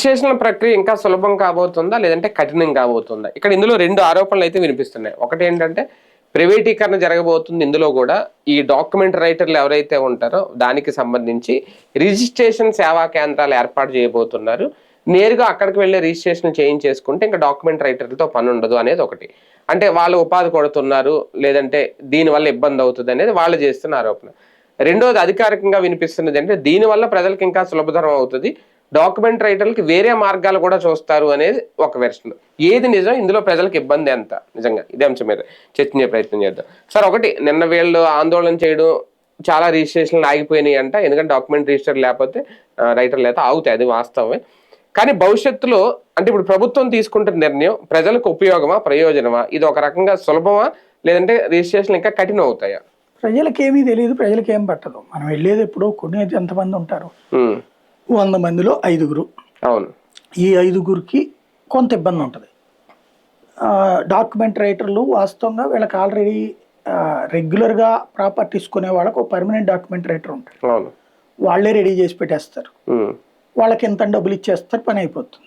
Registration ప్రక్రియ ఇంకా సులభం కాబోతుందా లేదంటే కఠినం కాబోతుందా? ఇక్కడ ఇందులో రెండు ఆరోపణలు అయితే వినిపిస్తున్నాయి. ఒకటి ఏంటంటే ప్రైవేటీకరణ జరగబోతుంది. ఇందులో కూడా ఈ డాక్యుమెంట్ రైటర్లు ఎవరైతే ఉంటారో దానికి సంబంధించి రిజిస్ట్రేషన్ సేవా కేంద్రాలు ఏర్పాటు చేయబోతున్నారు. నేరుగా అక్కడికి వెళ్ళి రిజిస్ట్రేషన్ చేయించేసుకుంటే ఇంకా డాక్యుమెంట్ రైటర్లతో పని ఉండదు అనేది ఒకటి. అంటే వాళ్ళు ఉపాధి కొడుతున్నారు, లేదంటే దీనివల్ల ఇబ్బంది అవుతుంది అనేది వాళ్ళు చేస్తున్న ఆరోపణ. రెండోది అధికారికంగా వినిపిస్తున్నది అంటే దీనివల్ల ప్రజలకు ఇంకా సులభతరం అవుతుంది, డాక్యుమెంట్ రైటర్లకి వేరే మార్గాలు కూడా చూస్తారు అనేది ఒక వెర్షన్. ఏది నిజం, ఇందులో ప్రజలకు ఇబ్బంది ఎంత? నిజంగా ఇదే అంశం మీద చర్చించే ప్రయత్నం చేద్దాం. సార్, ఒకటి నిన్న వీళ్ళు ఆందోళన చేయడం, చాలా రిజిస్ట్రేషన్లు ఆగిపోయినాయి అంట, ఎందుకంటే డాక్యుమెంట్ రిజిస్టర్ లేకపోతే రైటర్ లేకపోతే ఆగుతాయి, అది వాస్తవమే. కానీ భవిష్యత్తులో అంటే ఇప్పుడు ప్రభుత్వం తీసుకుంటున్న నిర్ణయం ప్రజలకు ఉపయోగమా, ప్రయోజనమా? ఇది ఒక రకంగా సులభమా లేదంటే రిజిస్ట్రేషన్ ఇంకా కఠినం అవుతాయా? ప్రజలకేమీ తెలియదు, ప్రజలకేం పట్టదు. మనం వెళ్ళేది ఎప్పుడు కొనేది ఎంతమంది ఉంటారు? 100 మందిలో 5గురు. అవును. ఈ 5గురికి కొంత ఇబ్బంది ఉంటుంది. డాక్యుమెంట్ రైటర్లు వాస్తవంగా వీళ్ళకి ఆల్రెడీ రెగ్యులర్గా ప్రాపర్టీస్ కొనే వాళ్ళకు పర్మనెంట్ డాక్యుమెంట్ రైటర్ ఉంటారు. అవును. వాళ్ళే రెడీ చేసి పెట్టేస్తారు. వాళ్ళకి ఎంత డబ్బులు ఇచ్చేస్తారు, పని అయిపోతుంది.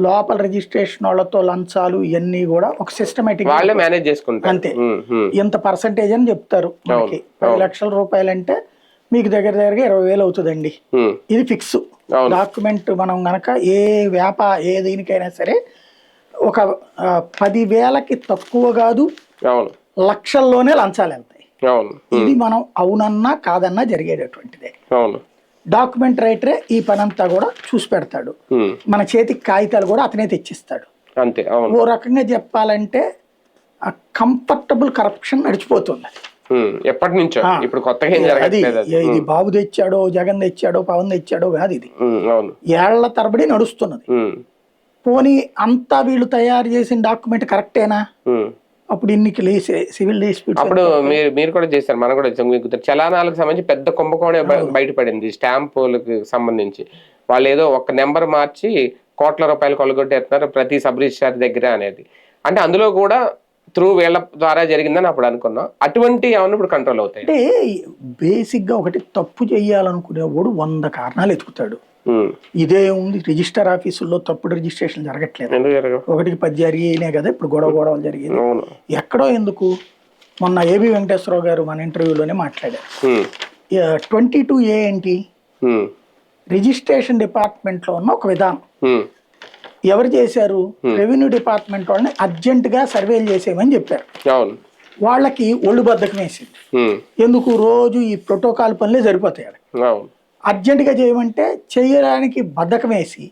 లోపల రిజిస్ట్రేషన్ వాళ్ళతో లంచాలు ఇవన్నీ కూడా ఒక సిస్టమేటిక్ మేనేజ్ చేసుకుంటారు. అంతే. ఎంత పర్సంటేజ్ అని చెప్తారు. మనకి 10 లక్షల రూపాయలు అంటే మీకు దగ్గరగా 20,000 అవుతుందండి, ఇది ఫిక్స్. డాక్యుమెంట్ మనం గనక ఏ దీనికైనా సరే ఒక 10,000కి తక్కువ కాదు, లక్షల్లోనే లంచాలు వెళ్తాయి. ఇది మనం అవునన్నా కాదన్నా జరిగేటటువంటిదే. డాక్యుమెంట్ రైటరే ఈ పనంతా కూడా చూసి పెడతాడు. మన చేతికి కాగితాలు కూడా అతనే తెచ్చిస్తాడు. అంతే. ఓ రకంగా చెప్పాలంటే కంఫర్టబుల్ కరప్షన్ నడిచిపోతుంది. ఎప్పటి నుంచో, ఇప్పుడు కొత్తగా అది ఇది బాబు తెచ్చాడో, జగన్ తెచ్చాడో, పవన్ తెచ్చాడో కాదు, ఇది ఏళ్ల తరబడి నడుస్తున్నది. పోనీ అంతా వీళ్ళు తయారు చేసిన డాక్యుమెంట్ కరెక్టేనా? అప్పుడు ఇన్ని సివిల్ డిస్ప్యూట్స్ అప్పుడు మీరు కూడా చేశారు, మనం కూడా చలానాలకు సంబంధించి పెద్ద కుంభకోణం బయటపడింది. స్టాంపులకు సంబంధించి వాళ్ళు ఏదో ఒక నెంబర్ మార్చి కోట్ల రూపాయలు కొలగొట్టేస్తున్నారు ప్రతి సబ్ రిజిస్ట్రార్ దగ్గర అనేది. అంటే అందులో కూడా త్రూ వీళ్ళ ద్వారా జరిగిందని అప్పుడు అనుకున్నాం. అటువంటి ఏమన్నా ఇప్పుడు కంట్రోల్ అవుతాయి? అంటే బేసిక్ గా ఒకటి తప్పు చెయ్యాలనుకునేవాడు 100 కారణాలు ఎతుకుతాడు. ఇదే ఉంది, రిజిస్టర్ ఆఫీసుల్లో తప్పుడు రిజిస్ట్రేషన్ జరగట్లేదు. 1కి 10 జరిగినాయి కదా ఇప్పుడు గొడవలు జరిగింది. ఎక్కడో ఎందుకు? మొన్న ఏబి వెంకటేశ్వరరావు గారు మన ఇంటర్వ్యూలోనే మాట్లాడారు. 22A ఏంటి? రిజిస్ట్రేషన్ డిపార్ట్మెంట్ లో ఉన్న ఒక విధానం. ఎవరు చేశారు? రెవెన్యూ డిపార్ట్మెంట్ వాళ్ళని అర్జెంట్ గా సర్వేలు చేసేయమని చెప్పారు. వాళ్ళకి ఒళ్ళు బద్దకం వేసింది. ఎందుకు? రోజు ఈ ప్రోటోకాల్ పనులే సరిపోతాయి. అర్జెంట్ గా చేయమంటే చేయడానికి బద్ధకం వేసి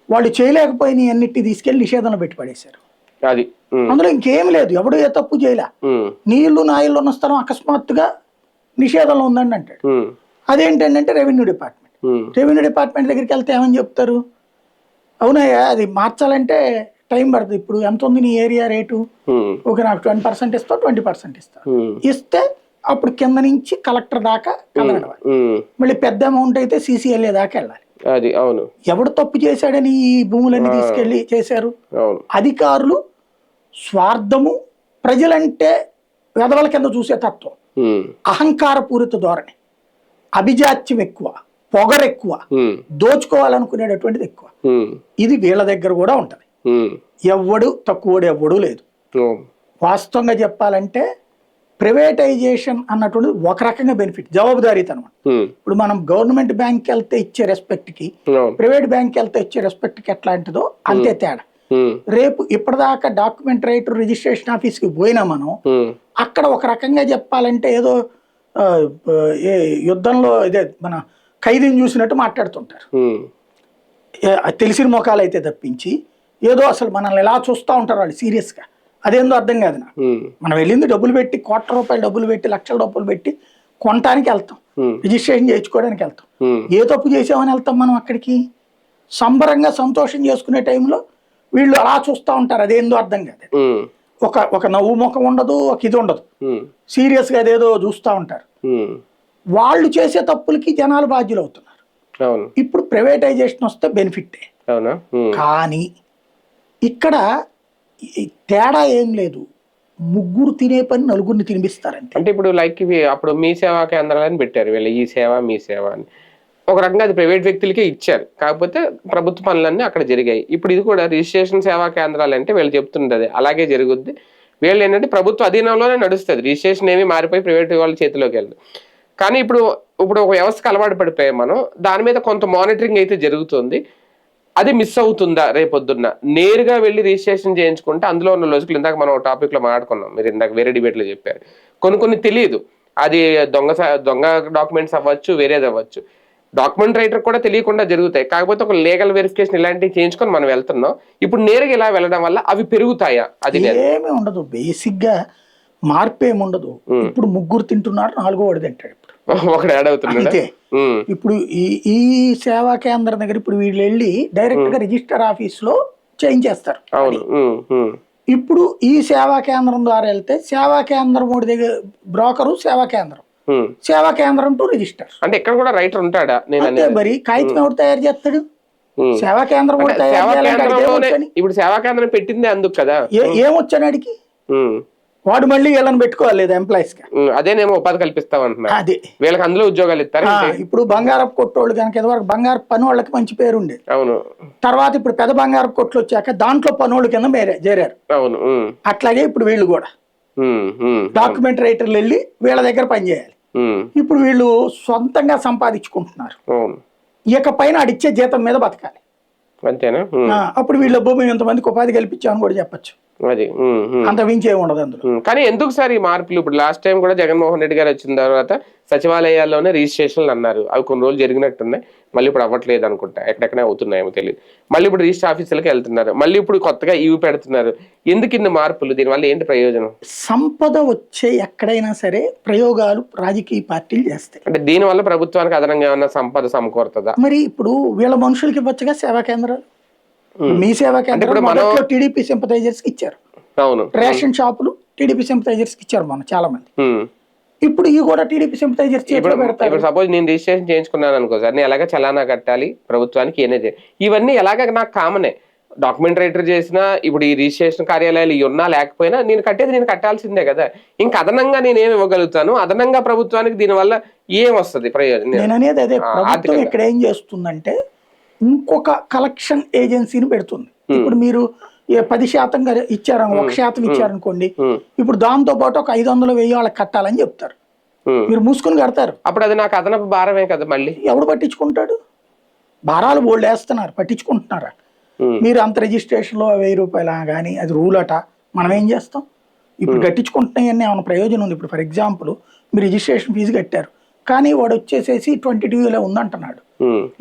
వాళ్ళు చేయలేకపోయిన అన్నిటి తీసుకెళ్లి నిషేధంలో పెట్టి పడేశారు. అందులో ఇంకేం లేదు, ఎవడు ఏ తప్పు చేయలే. నీళ్లు నాయిల్లో ఉన్న స్థలం అకస్మాత్తుగా నిషేధంలో ఉందండి అంటాడు. అదేంటంటే రెవెన్యూ డిపార్ట్మెంట్ దగ్గరికి వెళ్తే ఏమని చెప్తారు? అవునయ్యా, అది మార్చాలంటే టైం పడుతుంది. ఇప్పుడు ఎంత ఉంది నీ ఏరియా రేటు? ఓకే, నాకు 20% ఇస్తావు, 20% ఇస్తావు. ఇస్తే అప్పుడు కింద నుంచి కలెక్టర్ దాకా కదలడవాలి. మళ్ళీ పెద్ద అమౌంట్ అయితే CCLA దాకా వెళ్ళాలి. ఎవడు తప్పు చేశాడని ఈ భూములన్నీ తీసుకెళ్లి చేశారు? అధికారులు స్వార్థము, ప్రజలంటే వెధవల కింద చూసే తత్వం, అహంకారపూరిత ధోరణి, అభిజాత్యం ఎక్కువ, పొగరెక్కువ, దోచుకోవాలనుకునేటటువంటిది ఎక్కువ. ఇది వీళ్ళ దగ్గర కూడా ఉంటది. ఎవ్వడు తక్కువడు ఎవ్వడూ లేదు. వాస్తవంగా చెప్పాలంటే ప్రైవేటైజేషన్ అన్నటువంటిది ఒక రకంగా బెనిఫిట్, జవాబుదారీతనం. ఇప్పుడు మనం గవర్నమెంట్ బ్యాంక్ వెళ్తే ఇచ్చే రెస్పెక్ట్ కి ప్రైవేట్ బ్యాంక్ వెళ్తే ఇచ్చే రెస్పెక్ట్ కి ఎట్లాంటిదో అంతే తేడా. రేపు ఇప్పటిదాకా డాక్యుమెంట్ రైటర్ రిజిస్ట్రేషన్ ఆఫీస్ కి పోయినా మనం అక్కడ ఒక రకంగా చెప్పాలంటే ఏదో యుద్ధంలో ఇదే మన ఖైదీని చూసినట్టు మాట్లాడుతుంటారు. తెలిసిన ముఖాలు అయితే తప్పించి ఏదో అసలు మనల్ని ఎలా చూస్తూ ఉంటారు వాళ్ళు సీరియస్ గా, అదేందో అర్థం కాదు నాకు. మనం వెళ్ళింది డబ్బులు పెట్టి, కోట్ల రూపాయలు డబ్బులు పెట్టి, లక్షల డబ్బులు పెట్టి కొనటానికి వెళ్తాం, రిజిస్ట్రేషన్ చేయించుకోవడానికి వెళ్తాం. ఏ తప్పు చేసామని వెళ్తాం మనం అక్కడికి? సంబరంగా సంతోషం చేసుకునే టైంలో వీళ్ళు అలా చూస్తూ ఉంటారు, అదేందో అర్థం కాదు. ఒక నవ్వు ముఖం ఉండదు, ఒక ఇది ఉండదు, సీరియస్ గా అదేదో చూస్తూ ఉంటారు. వాళ్ళు చేసే తప్పులకి జనాలు బాధ్యులు అవుతున్నారు. ఇప్పుడు ప్రైవేటైజేషన్ వస్తే బెనిఫిట్టే. కానీ ఇక్కడ తేడా ఏం లేదు, ముగ్గురు తినే పని నలుగురిని తినిపిస్తారంటే. అంటే ఇప్పుడు లైక్ ఇవి అప్పుడు మీ సేవా కేంద్రాలని పెట్టారు వీళ్ళు, ఈ సేవ మీ సేవ అని. ఒక రకంగా అది ప్రైవేట్ వ్యక్తులకే ఇచ్చారు, కాకపోతే ప్రభుత్వ పనులన్నీ అక్కడ జరిగాయి. ఇప్పుడు ఇది కూడా రిజిస్ట్రేషన్ సేవా కేంద్రాలు అంటే వీళ్ళు చెప్తున్నది అలాగే జరుగుద్ది. వీళ్ళు ఏంటంటే ప్రభుత్వ అధీనంలోనే నడుస్తుంది, రిజిస్ట్రేషన్ ఏమి మారిపోయి ప్రైవేట్ వాళ్ళ చేతిలోకి వెళ్ళదు. కానీ ఇప్పుడు ఒక వ్యవస్థకు అలవాటు పడిపోయాం మనం, దాని మీద కొంత మానిటరింగ్ అయితే జరుగుతుంది. అది మిస్ అవుతుందా రేపొద్దున్న? నేరుగా వెళ్ళి రిజిస్ట్రేషన్ చేయించుకుంటే అందులో ఉన్న లొసుకులు ఇందాక మనం టాపిక్ లో మాట్లాడుకున్నాం, మీరు ఇందాక వేరే డిబేట్ లో చెప్పారు, కొన్ని తెలియదు. అది దొంగ డాక్యుమెంట్స్ అవ్వచ్చు, వేరేది అవ్వచ్చు. డాక్యుమెంట్ రైటర్ కూడా తెలియకుండా జరుగుతాయి, కాకపోతే ఒక లీగల్ వెరిఫికేషన్ ఇలాంటివి చేయించుకొని మనం వెళ్తున్నాం. ఇప్పుడు నేరుగా ఇలా వెళ్ళడం వల్ల అవి పెరుగుతాయా? అది ఏమీ ఉండదు, బేసిక్ గా మార్పు ఏమి ఉండదు. ఇప్పుడు 3 తింటున్నారు, 4వ వాడు తింటాడు. ఇప్పుడు ఒకటి యాడ్ అవుతున్నాడు. ఇప్పుడు ఈ సేవా కేంద్రం దగ్గర ఇప్పుడు వీళ్ళు వెళ్ళి డైరెక్ట్ గా రిజిస్టర్ ఆఫీస్ లో చేయించేస్తారు. ఇప్పుడు ఈ సేవా కేంద్రం ద్వారా వెళ్తే సేవా కేంద్రం దగ్గర బ్రోకరు, సేవా కేంద్రం టు రిజిస్టర్. అంటే ఇక్కడ కూడా రైటర్ ఉంటాడా? అంటే మరి కాగితం ఎవరు తయారు చేస్తాడు? సేవా కేంద్రం ఇప్పుడు సేవా కేంద్రం పెట్టింది అందుకు కదా. ఏమొచ్చాడికి వాడు మళ్ళీ వీళ్ళని పెట్టుకోవాలి లేదా ఎంప్లాయీస్ గా, అదేనేమో ఉపాధి కల్పిస్తామంటున్నారు. అదే వీళ్ళకి అందులో ఉద్యోగాలు ఇస్తారు. ఇప్పుడు బంగారపు కొట్టోళ్ళు కనుక ఇదివరకు బంగారపు పని వాళ్ళకి మంచి పేరు ఉండేది. అవును. తర్వాత ఇప్పుడు పెద్ద బంగారపు కొట్లు వచ్చాక దాంట్లో పనుల కింద చేరారు. అవును. అట్లాగే ఇప్పుడు వీళ్ళు కూడా డాక్యుమెంట్ రైటర్లు వెళ్ళి వీళ్ళ దగ్గర పనిచేయాలి. ఇప్పుడు వీళ్ళు సొంతంగా సంపాదించుకుంటున్నారు, ఇకపైన అడిచ్చే జీతం మీద బతకాలి. అంతేనా? అప్పుడు వీళ్ళ భూమి ఎంతమందికి ఉపాధి కల్పించామని కూడా చెప్పచ్చు. అది అంత మించే ఉండదు అందులో. కానీ ఎందుకు సార్ ఈ మార్పులు? ఇప్పుడు లాస్ట్ టైం కూడా జగన్మోహన్ రెడ్డి గారు వచ్చిన తర్వాత సచివాలయాల్లోనే రిజిస్ట్రేషన్లు అన్నారు, అవి కొన్ని రోజులు జరిగినట్టున్నాయి, మళ్ళీ ఇప్పుడు అవ్వట్లేదు అనుకుంటా, ఎక్కడెక్కడే అవుతున్నాయేమో తెలియదు. మళ్ళీ ఇప్పుడు రిజిస్టర్ ఆఫీసులకు వెళ్తున్నారు, మళ్ళీ ఇప్పుడు కొత్తగా ఇవి పెడుతున్నారు. ఎందుకు ఇన్ని మార్పులు? దీనివల్ల ఏంటి ప్రయోజనం? సంపద వచ్చే ఎక్కడైనా సరే ప్రయోగాలు రాజకీయ పార్టీలు చేస్తాయి. అంటే దీనివల్ల ప్రభుత్వానికి అదనంగా ఏమన్నా సంపద సమకూరుతుందా? మరి ఇప్పుడు వీళ్ళ మనుషులకి ఇవ్వచ్చుగా సేవా కేంద్రాలు. మీ సేవా కేంద్రాలు టీడీపీ సింపథైజర్స్ కి ఇచ్చారు. అవును. రేషన్ షాపులు టీడీపీ సింపథైజర్స్ కి ఇచ్చారు మన చాలా మంది. ఇప్పుడు ఇవి కూడా టీడీపీ సింపథైజర్స్ ఇప్పుడు సపోజ్ నేను రిజిస్ట్రేషన్ చేయించుకున్నాను అనుకో సార్, నేను ఎలాగ చలానా కట్టాలి ప్రభుత్వానికి, ఏనేది ఇవన్నీ ఎలాగ నాకు కామనే. డాక్యుమెంట్ రైటర్ చేసినా ఇప్పుడు ఈ రిజిస్ట్రేషన్ కార్యాలయాలు ఇవి ఉన్నా లేకపోయినా నేను కట్టాల్సిందే కదా. ఇంకా అదనంగా నేను ఏమి ఇవ్వగలుగుతాను? అదనంగా ప్రభుత్వానికి దీనివల్ల ఏం వస్తుంది ప్రయోజనం? నేను అనేది అదే, ప్రభుత్వం ఇక్కడ ఏం చేస్తుందంటే ఇంకొక కలెక్షన్ ఏజెన్సీని పెడుతుంది. ఇప్పుడు మీరు 10% ఇచ్చారు, 1% ఇచ్చారనుకోండి, ఇప్పుడు దాంతో పాటు ఒక 500, 1000 వాళ్ళకి కట్టాలని చెప్తారు. మీరు మూసుకొని కడతారు. అప్పుడు అది నాకు అదనపు భారమే కదా. మళ్ళీ ఎవడు పట్టించుకుంటాడు? భారాలు బోల్డ్ వేస్తున్నారు, పట్టించుకుంటున్నారా? మీరు అంత రిజిస్ట్రేషన్ లో 1000 రూపాయలు కానీ అది రూల్ అట, మనం ఏం చేస్తాం? ఇప్పుడు కట్టించుకుంటున్నాయన్నీ ఏమైనా ప్రయోజనం ఉంది? ఇప్పుడు ఫర్ ఎగ్జాంపుల్ మీరు రిజిస్ట్రేషన్ ఫీజు కట్టారు, కానీ వాడు వచ్చేసేసి 22 ఉందంటున్నాడు,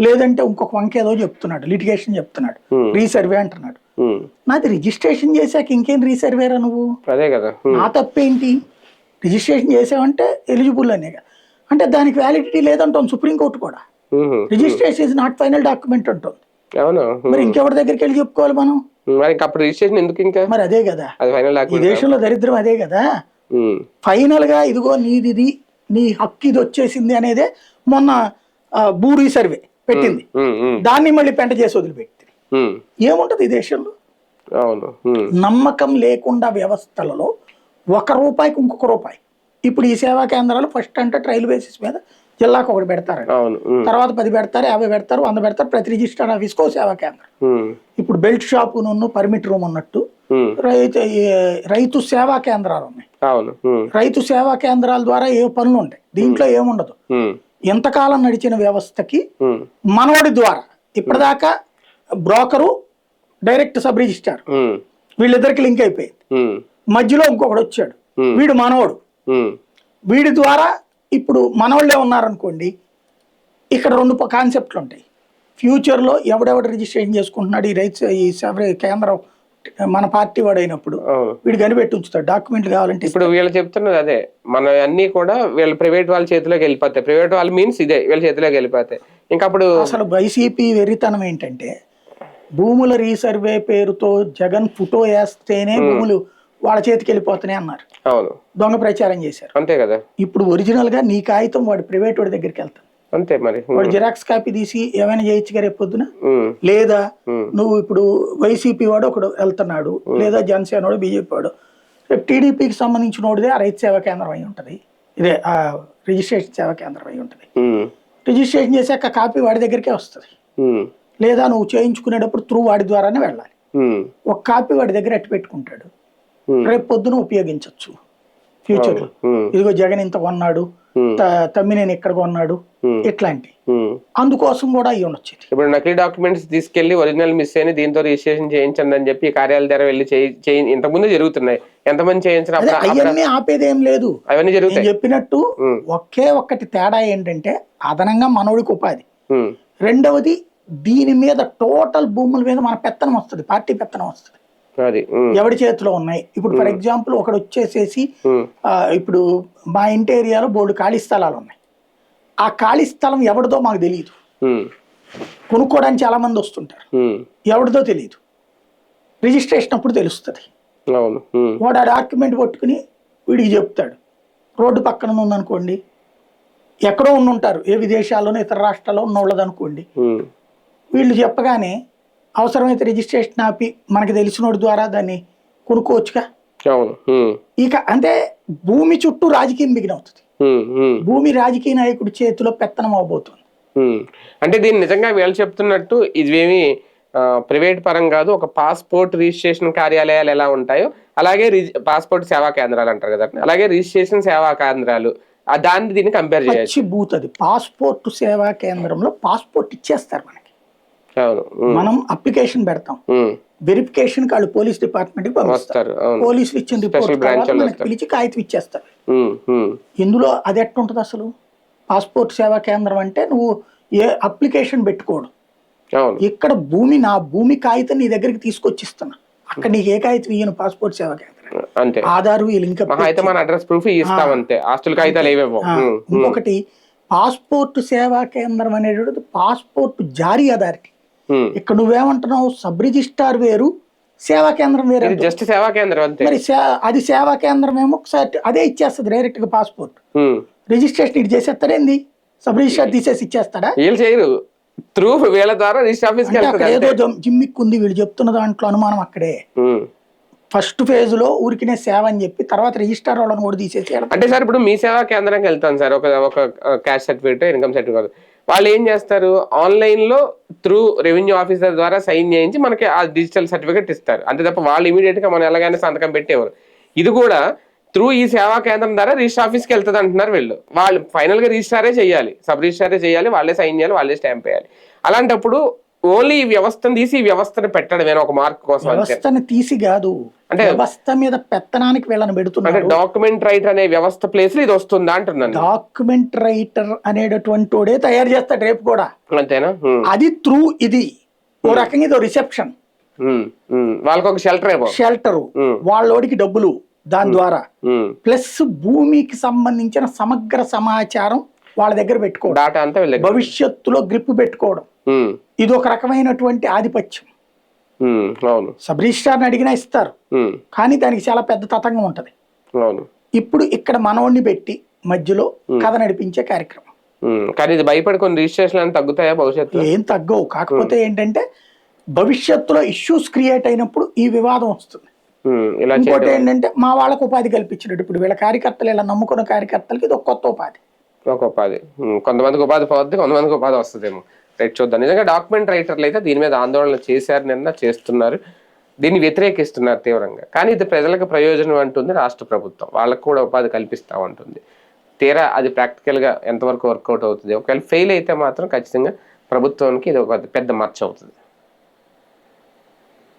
లేదంటే ఇంకొక వంక ఏదో చెప్తున్నాడు, లిటిగేషన్ చెప్తున్నాడు, రీసర్వే అంటున్నాడు. నాది రిజిస్ట్రేషన్ చేశాక ఇంకేం రీసర్వేరా నువ్వు? అదే కదా. నా తప్పేంటి? రిజిస్ట్రేషన్ చేసావంటే ఎలిజిబుల్ అనే, అంటే దానికి వ్యాలిడిటీ లేదంటుంది సుప్రీంకోర్టు కూడా. Registration is not final document అంటుంది. మరి ఇంకెవరి దగ్గరికి వెళ్ళి చెప్పుకోవాలి మనం? రిజిస్ట్రేషన్ ఎందుకు ఇంకా? మరి అదే కదా ఈ దేశంలో దరిద్రం, అదే కదా. ఫైనల్ గా ఇదిగో నీది, నీ హక్కు ఇది వచ్చేసింది అనేదే మొన్న భూ రీసర్వే పెట్టింది, దాన్ని మళ్ళీ పెంట చేసి వదిలిపెట్టి ఏముంటది ఈ దేశంలో? నమ్మకం లేకుండా వ్యవస్థలలో 1 రూపాయికి ఇంకొక రూపాయి. ఇప్పుడు ఈ సేవా కేంద్రాలు ఫస్ట్ అంటే ట్రయల్ బేసిస్ మీద జిల్లాకు 1 పెడతారు, తర్వాత 10 పెడతారు, 50 పెడతారు, 100 పెడతారు, ప్రతి రిజిస్టర్ ఆఫీస్కో సేవా కేంద్రం. ఇప్పుడు బెల్ట్ షాపు పర్మిట్ రూమ్ ఉన్నట్టు రైతు సేవా కేంద్రాలు ఉన్నాయి. రైతు సేవా కేంద్రాల ద్వారా ఏ పనులు ఉంటాయి, దీంట్లో ఏముండదు. ఎంతకాలం నడిచిన వ్యవస్థకి మనవడి ద్వారా ఇప్పటిదాకా బ్రోకరు, డైరెక్ట్ సబ్ రిజిస్ట్రార్, వీళ్ళిద్దరికి లింక్ అయిపోయింది. మధ్యలో ఇంకొకడు వచ్చాడు, వీడు మనవడు, వీడి ద్వారా ఇప్పుడు మనవాళ్ళే ఉన్నారనుకోండి, ఇక్కడ 2 కాన్సెప్ట్లు ఉంటాయి. ఫ్యూచర్లో ఎవడెవడు రిజిస్ట్రేషన్ చేసుకుంటున్నాడు ఈ కేంద్రం మన పార్టీ వాడు అయినప్పుడు వీడు కనిపెట్టి ఉంచుతాడు డాక్యుమెంట్లు కావాలంటే. ఇప్పుడు వీళ్ళు చెప్తున్నది అదే, మన అన్ని కూడా వీళ్ళు ప్రైవేట్ వాళ్ళ చేతిలోకి వెళ్ళిపోతాయి. ప్రైవేట్ వాళ్ళు మీన్స్ ఇదే వీళ్ళ చేతిలోకి వెళ్ళిపోతాయి. ఇంకా అప్పుడు అసలు వైసీపీ వెర్రితనం ఏంటంటే, భూముల రీసర్వే పేరుతో జగన్ ఫోటో వేస్తేనే భూములు వాళ్ళ చేతికి వెళ్ళిపోతున్నాయి అన్నారు. అవును, దొంగ ప్రచారం చేశారు. అంతే కదా. ఇప్పుడు ఒరిజినల్ గా నీ కాగితం వాడు ప్రైవేట్ వాడి దగ్గరికి వెళ్తాడు, అంతే. మరి వాడు జిరాక్స్ కాపీ తీసి ఏమైనా చేయొచ్చుగా రేపు పొద్దున. లేదా నువ్వు ఇప్పుడు వైసీపీ వాడు ఒకడు వెళ్తున్నాడు, లేదా జనసేన వాడు, బీజేపీ వాడు, రేపు టీడీపీకి సంబంధించిన వాడిదే ఆ రైతు సేవా కేంద్రం అయి ఉంటది, ఇదే ఆ రిజిస్ట్రేషన్ సేవా కేంద్రం అయి ఉంటది. రిజిస్ట్రేషన్ చేశాక కాపీ వాడి దగ్గరికే వస్తుంది. లేదా నువ్వు చేయించుకునేటప్పుడు త్రూ వాడి ద్వారానే వెళ్ళాలి. ఒక కాపీ వాడి దగ్గర అట్టి పెట్టుకుంటాడు, రేపు పొద్దున ఉపయోగించవచ్చు ఫ్యూచర్ లో. ఇదిగో జగన్ ఇంత కొన్నాడు, తమ్మినేని ఎక్కడ కొన్నాడు, ఇట్లాంటి అందుకోసం కూడా అయ్యి ఉండొచ్చు. ఇప్పుడు నకిలీ డాక్యుమెంట్స్ తీసుకెళ్లి ఒరిజినల్ మిస్ అయిన దీంతో రిజిస్ట్రేషన్ చేయించండి అని చెప్పి కార్యాలయ దగ్గర వెళ్ళి ఇంతకుముందు జరుగుతున్నాయి. ఎంతమంది చేయించిన అవన్నీ ఆపేదేం లేదు. అవన్నీ జరుగుతాయి. చెప్పినట్టు ఒకే ఒక్కటి తేడా ఏంటంటే అదనంగా మనోడికి ఉపాధి, రెండవది దీని మీద టోటల్ భూముల మీద మన పెత్తనం వస్తుంది, పార్టీ పెత్తనం వస్తుంది. ఎవడి చేతిలో ఉన్నాయి. ఇప్పుడు ఫర్ ఎగ్జాంపుల్ ఒకడు వచ్చేసేసి ఇప్పుడు మా ఇంటి ఏరియాలో బోర్డు ఖాళీ స్థలాలు ఉన్నాయి. ఆ ఖాళీ స్థలం ఎవరిదో మాకు తెలియదు, కొనుక్కోవడానికి చాలా మంది వస్తుంటారు, ఎవరిదో తెలియదు. రిజిస్ట్రేషన్ అప్పుడు తెలుస్తుంది. వాడు ఆ డాక్యుమెంట్ పట్టుకుని వీడికి చెప్తాడు. రోడ్డు పక్కన ఉందనుకోండి, ఎక్కడో ఉండుంటారు, ఏ విదేశాల్లోనో ఇతర రాష్ట్రాల్లో ఉన్నోళ్ళది అనుకోండి, వీళ్ళు చెప్పగానే అవసరమైతే రిజిస్ట్రేషన్ ఆపి మనకి తెలిసినోడి ద్వారా దాన్ని కొనుక్కోవచ్చుగా. ఇక అంటే భూమి చుట్టూ రాజకీయం బిగినవుతుంది. భూమి రాజకీయ నాయకుడి చేతిలో పెత్తనం అవబోతుంది. అంటే దీన్ని నిజంగా వీళ్ళు చెప్తున్నట్టు ఇవేమి ప్రైవేట్ పరం కాదు, ఒక పాస్పోర్ట్ రిజిస్ట్రేషన్ కార్యాలయాలు ఎలా ఉంటాయో అలాగే పాస్పోర్ట్ సేవా కేంద్రాలు అంటారు కదా, అలాగే రిజిస్ట్రేషన్ సేవా కేంద్రాలు, దాన్ని దీన్ని కంపేర్ చేయొచ్చు. బూతది పాస్పోర్ట్ సేవా కేంద్రంలో పాస్పోర్ట్ ఇచ్చేస్తారు మనకి, మనం అప్లికేషన్ పెడతాం, వెరిఫికేషన్ వాళ్ళు పోలీస్ డిపార్ట్మెంట్ కి పంపిస్తారు, పోలీసులు ఇచ్చిన రిపోర్ట్ పిలిచి కాగితం ఇచ్చేస్తారు. ఇందులో అది ఎట్టుంటది అసలు? పాస్పోర్ట్ సేవా కేంద్రం అంటే నువ్వు ఏ అప్లికేషన్ పెట్టుకోవడం, ఇక్కడ భూమి నా భూమి కాగితం నీ దగ్గరికి తీసుకొచ్చిస్తున్నా, అక్కడ నీకు ఏ కాగితం ఇయ్యను. పాస్పోర్ట్ సేవా కేంద్రం ఆధార్ లింక్, ఇంకొకటి పాస్పోర్ట్ సేవా కేంద్రం అనేటువంటి పాస్పోర్ట్ జారీ అథారిటీ. ఇక్కడ నువ్వేమంటున్నావు, సబ్ రిజిస్ట్రార్ వేరు, సేవా కేంద్రం వేరు. జస్ట్ సేవా కేంద్రం మరి అది సేవా కేంద్రం ఏమో ఒకసారి అదే ఇచ్చేస్తుంది డైరెక్ట్ గా పాస్పోర్ట్. రిజిస్ట్రేషన్ ఇటు చేసేస్తాడేంది, సబ్ రిజిస్ట్రార్ తీసేసి ఇచ్చేస్తాడా? త్రూ వీళ్ళ ద్వారా రిజిస్టర్ ఆఫీస్ ఏదో జిమ్మిక్ ఉంది వీళ్ళు చెప్తున్న దాంట్లో అనుమానం అక్కడే. ఫస్ట్ ఫేజ్ లో ఊరికినే సేవ అని చెప్పి తర్వాత రిజిస్టర్ వాళ్ళని కూడా తీసేసి. అంటే సార్ ఇప్పుడు మీ సేవా కేంద్రానికి వెళ్తాను సార్, ఒక క్యాష్ సర్టిఫికేట్, ఇన్కమ్ సర్టిఫికేట్, వాళ్ళు ఏం చేస్తారు, ఆన్లైన్ లో త్రూ రెవెన్యూ ఆఫీసర్ ద్వారా సైన్ చేయించి మనకి ఆ డిజిటల్ సర్టిఫికేట్ ఇస్తారు. అంతే తప్ప వాళ్ళు ఇమీడియట్ గా మనం ఎలాగైనా సంతకం పెట్టేవారు. ఇది కూడా త్రూ ఈ సేవా కేంద్రం ద్వారా రిజిస్టర్ ఆఫీస్కి వెళ్తుంది అంటున్నారు వీళ్ళు. వాళ్ళు ఫైనల్ గా రిజిస్టారే చేయాలి, సబ్ రిజిస్టారే చేయాలి, వాళ్ళే సైన్ చేయాలి, వాళ్ళే స్టాంప్ వేయాలి. అలాంటప్పుడు ఓన్లీ ఈ వ్యవస్థను తీసి ఈ వ్యవస్థను పెట్టడమేనా ఒక మార్క్ కోసం? వ్యవస్థను తీసి కాదు, అంటే వ్యవస్థ మీద పెత్తనానికి వీళ్ళని పెడుతున్నారు. అంటే డాక్యుమెంట్ రైటర్ అనే వ్యవస్థ ప్లేస్ లో ఇది వస్తుందా అంటున్నాను. డాక్యుమెంట్ రైటర్ అనేటటువంటి వాడే తయారు చేస్తాడు రేపు కూడా, అంతేనా? అది త్రూ ఇది ఓ రకంగా ఇదో రిసెప్షన్, వాళ్ళకి ఒక షెల్టర్, వాళ్ళోడికి డబ్బులు దాని ద్వారా, ప్లస్ భూమికి సంబంధించిన సమగ్ర సమాచారం వాళ్ళ దగ్గర పెట్టుకోవడం, భవిష్యత్తులో గ్రిప్ పెట్టుకోవడం, ఇది ఒక రకమైనటువంటి ఆధిపత్యం. సబ్ రిజిస్ట్రార్ని అడిగినా ఇస్తారు, కానీ దానికి చాలా పెద్ద తతంగం ఉంటది. ఇప్పుడు ఇక్కడ మనోడిని పెట్టి మధ్యలో కథ నడిపించే కార్యక్రమం. కానీ ఇది భయపడి కొన్ని రిజిస్ట్రేషన్ తగ్గుతాయా భవిష్యత్తులో? ఏం తగ్గవు, కాకపోతే ఏంటంటే భవిష్యత్తులో ఇష్యూస్ క్రియేట్ అయినప్పుడు ఈ వివాదం వస్తుంది. ఇంకోటి ఏంటంటే మా వాళ్ళకు ఉపాధి కల్పించినట్టు, ఇప్పుడు వీళ్ళ కార్యకర్తలు ఇలా నమ్ముకున్న కార్యకర్తలకి ఇది ఒక కొత్త ఉపాధి. కొంతమందికి ఉపాధి పోద్ది, కొంతమందికి ఉపాధి వస్తుందేమో. రైట్, చూద్దాం. నిజంగా డాక్యుమెంట్ రైటర్లు అయితే దీని మీద ఆందోళన చేశారు, నిన్న చేస్తున్నారు, దీన్ని వ్యతిరేకిస్తున్నారు తీవ్రంగా. కానీ ఇది ప్రజలకు ప్రయోజనం అంటుంది రాష్ట్ర ప్రభుత్వం, వాళ్ళకు కూడా ఉపాధి కల్పిస్తామంటుంది. తీరా అది ప్రాక్టికల్గా ఎంతవరకు వర్కౌట్ అవుతుంది? ఒకవేళ ఫెయిల్ అయితే మాత్రం ఖచ్చితంగా ప్రభుత్వానికి ఇది ఒక పెద్ద మచ్చ అవుతుంది.